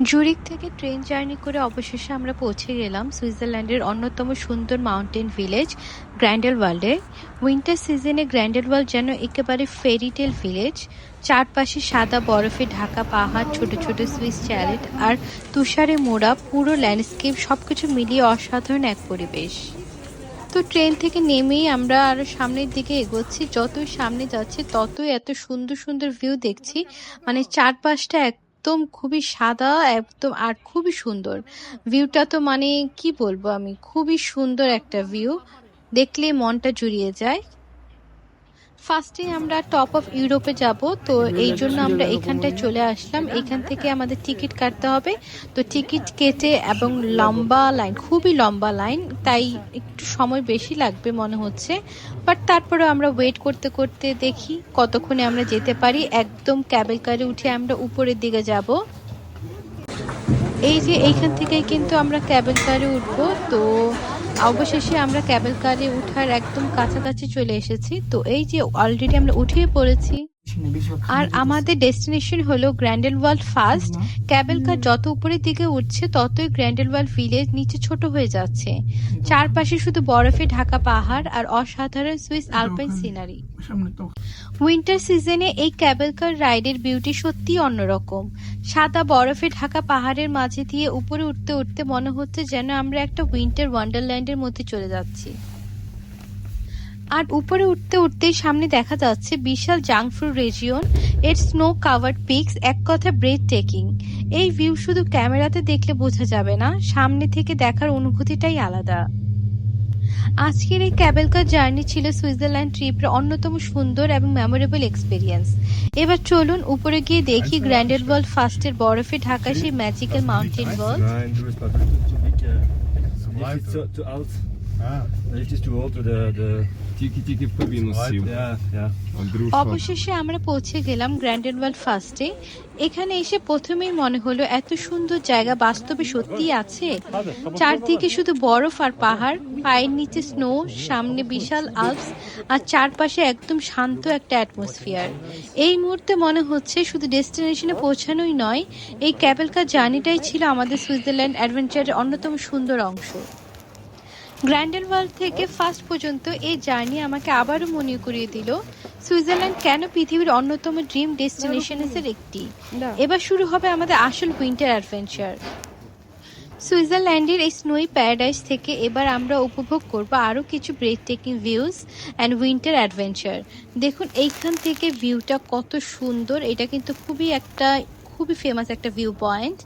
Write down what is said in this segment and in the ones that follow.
জুরিখ থেকে train journey করে অবশেষে আমরা পৌঁছে গেলাম সুইজারল্যান্ডের অন্যতম সুন্দর মাউন্টেন ভিলেজ গ্র্যান্ডেলওয়াল্ডে। উইন্টার সিজনে গ্র্যান্ডেলওয়াল্ড যেন একেবারে ফেরিটেল ভিলেজ। চারপাশে সাদা বরফে ঢাকা পাহাড়, ছোট ছোট সুইস চ্যালেট আর তুষারে মোড়া পুরো ল্যান্ডস্কেপ, সবকিছু মিলিয়ে অসাধারণ এক পরিবেশ। তো ট্রেন থেকে নেমেই আমরা আরো সামনের দিকে এগোচ্ছি। যতই সামনে যাচ্ছি ততই এত সুন্দর সুন্দর ভিউ দেখছি। মানে চারপাশটা একদম খুবই সাদা, একদম আর খুবই সুন্দর ভিউটা। তো মানে কি বলবো, আমি খুবই সুন্দর একটা ভিউ, দেখলে মনটা জুড়িয়ে যায়। ফার্স্টে আমরা টপ অফ ইউরোপে যাব, তো এই জন্য আমরা এখানটায় চলে আসলাম। এখান থেকে আমাদের টিকিট কাটতে হবে। তো টিকিট কেটে এবং লম্বা লাইন, খুবই লম্বা লাইন, তাই একটু সময় বেশি লাগবে মনে হচ্ছে। বাট তারপরে আমরা ওয়েট করতে করতে দেখি কতক্ষণে আমরা যেতে পারি। একদম ক্যাবেল কারে উঠে আমরা উপরের দিকে যাব। এই যে এইখান থেকেই কিন্তু আমরা ক্যাবেল কারে উঠবো। তো অবশেষে আমরা ক্যাবেল কারে উঠার একদম কাছাকাছি চলে এসেছি। তো এই যে অলরেডি আমরা উঠিয়ে পড়েছি আর আমাদের ডেস্টিনেশন হলো গ্র্যান্ডেলওয়াল্ড ফার্স্ট। ক্যাবেল কার যত উপরের দিকে উঠছে ততই গ্র্যান্ডেলওয়াল্ড ভিলেজ নিচে ছোট হয়ে যাচ্ছে। চারপাশে শুধু বরফে ঢাকা পাহাড় আর অসাধারণ সুইস আলপাইন সিনারি। উইন্টার সিজনে এই ক্যাবেল কার রাইডের বিউটি সত্যি অন্যরকম। সাদা বরফে ঢাকা পাহাড়ের মাঝে দিয়ে উপরে উঠতে উঠতে মনে হচ্ছে যেন আমরা একটা উইন্টার ওয়ান্ডারল্যান্ডের মধ্যে চলে যাচ্ছি। আর উপরে উঠতে উঠতেই সামনে দেখা যাচ্ছে বিশাল জাংফ্রু রিজিয়ন, এর স্নো কাভার্ড পিকস, এক কথা ব্রেথ টেকিং। এই ভিউ শুধু ক্যামেরাতে দেখলে বোঝা যাবে না, সামনে থেকে দেখার অনুভূতিটাই আলাদা। আজকের এই ক্যাবেল কার জার্নি ছিল সুইজারল্যান্ড ট্রিপের অন্যতম সুন্দর এবং মেমোরেবল এক্সপিরিয়েন্স। এবার চলুন উপরে গিয়ে দেখি গ্র্যান্ডেলওয়াল্ড ফার্স্টের বরফে ঢাকা সেই magical mountain world. Nein, du bist zu weit. Zu alt. Ah. Der Lift ist zu old to the Tiki Pubi Museum. ja. অবশেষে আমরা পৌঁছে গেলাম গ্র্যান্ডেলওয়াল্ড ফার্স্টে। এখানে এসে প্রথমেই মনে হলো এত সুন্দর জায়গা বাস্তবে সত্যি আছে। চারদিকে শুধু বরফ আর পাহাড়, পায়ের নিচে স্নো, সামনে বিশাল আল্পস আর চারপাশে একদম শান্ত একটা অ্যাটমসফিয়ার। এই মুহূর্তে মনে হচ্ছে শুধু ডেস্টিনেশনে পৌঁছানোই নয়, এই ক্যাবেল কার জার্নিটাই ছিল আমাদের সুইজারল্যান্ড অ্যাডভেঞ্চারের অন্যতম সুন্দর অংশ। গ্র্যান্ডেলওয়াল্ড থেকে ফার্স্ট পর্যন্ত এই জার্নি আমাকে আবারও মনে করিয়ে দিল সুইজারল্যান্ড কেন পৃথিবীর অন্যতম ড্রিম ডেস্টিনেশনের একটি। এবার শুরু হবে আমাদের আসল উইন্টার অ্যাডভেঞ্চার। সুইজারল্যান্ডের এই স্নোই প্যারাডাইস থেকে এবার আমরা উপভোগ করব আরও কিছু breathtaking views and winter adventure. দেখুন এইখান থেকে ভিউটা কত সুন্দর, এটা কিন্তু খুবই ফেমাস একটা ভিউ পয়েন্ট।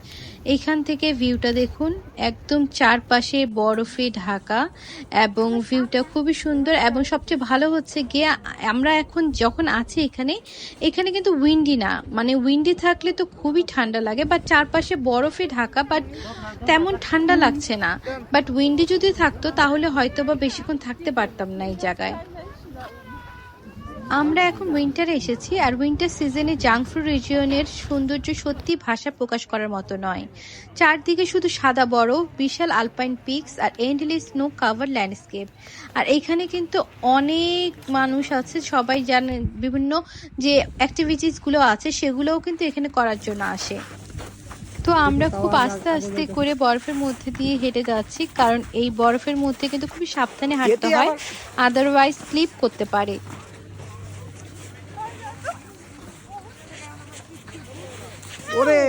এইখান থেকে ভিউটা দেখুন, একদম চারপাশে বরফে ঢাকা এবং ভিউটা খুবই সুন্দর। এবং সবচেয়ে ভালো হচ্ছে গিয়ে আমরা এখন যখন আছি এখানে কিন্তু উইন্ডি না, মানে উইন্ডি থাকলে তো খুবই ঠান্ডা লাগে, বাট চারপাশে বরফে ঢাকা, বাট তেমন ঠান্ডা লাগছে না। বাট উইন্ডি যদি থাকতো তাহলে হয়তো বা বেশিক্ষণ থাকতে পারতাম না এই জায়গায়। আমরা এখন উইন্টারে এসেছি আর উইন্টার সিজনে জাংফ্রু রিজিয়নের সৌন্দর্য সত্যি ভাষা প্রকাশ করার মতো নয়। চারদিকে শুধু সাদা বরফ, বিশাল আলপাইন পিকস আর এন্ডলেস স্নো কাভার ল্যান্ডস্কেপ। আর এখানে কিন্তু অনেক মানুষ আছে, সবাই জানে বিভিন্ন যে অ্যাক্টিভিটিসগুলো আছে সেগুলোও কিন্তু এখানে করার জন্য আসে। তো আমরা খুব আস্তে আস্তে করে বরফের মধ্যে দিয়ে হেঁটে যাচ্ছি, কারণ এই বরফের মধ্যে কিন্তু খুবই সাবধানে হাঁটতে হয়, আদারওয়াইজ স্লিপ করতে পারে। ওরে